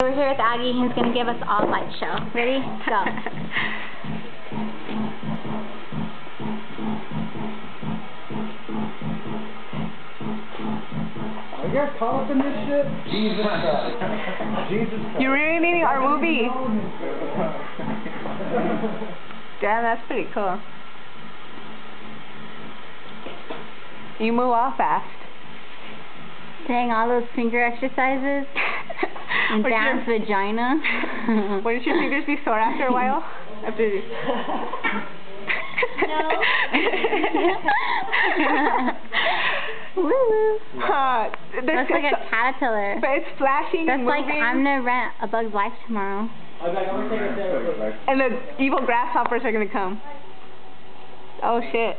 We're here with Aggie, who's going to give us all light show. Ready? Go. Are you guys caught up in this shit? Jesus Christ. Jesus Christ. You're ruining our movie. Damn, that's pretty cool. You move all fast. Dang, all those finger exercises. And dance vagina. Wouldn't your fingers be sore after a while? After... No. Woo. That's like a caterpillar. But it's flashing That's and like, moving. I'm gonna rent A Bug's Life tomorrow. And the evil grasshoppers are gonna come. Oh shit.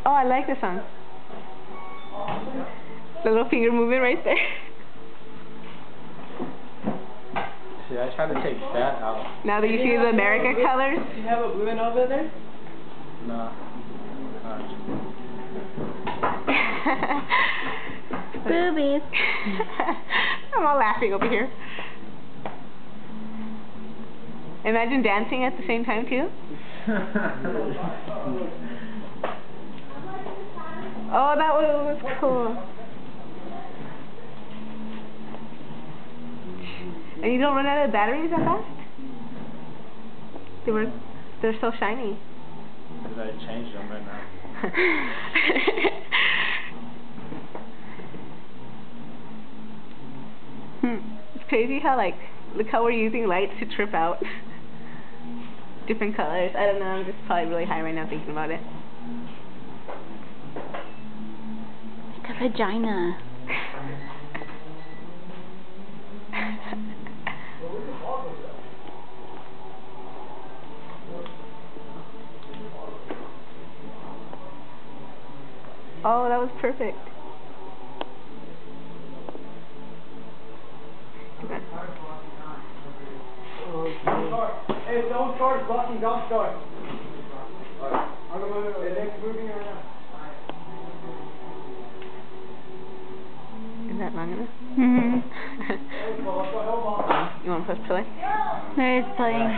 Oh, I like this song. The little finger movement right there. See, I tried to take that out. Now that you see the America colors. Do you have a blue and over there? No. Boobies. I'm all laughing over here. Imagine dancing at the same time too. Oh, that was cool. And you don't run out of batteries that fast? They're so shiny. Because I changed them right now. It's crazy how, like, look how we're using lights to trip out different colors. I don't know, I'm just probably really high right now thinking about it. It's a vagina. Oh, that was perfect. Hey, don't start blocking, don't start. I'm going to the next moving right now. Is that long enough? Mm-hmm. You want to press play? There is playing.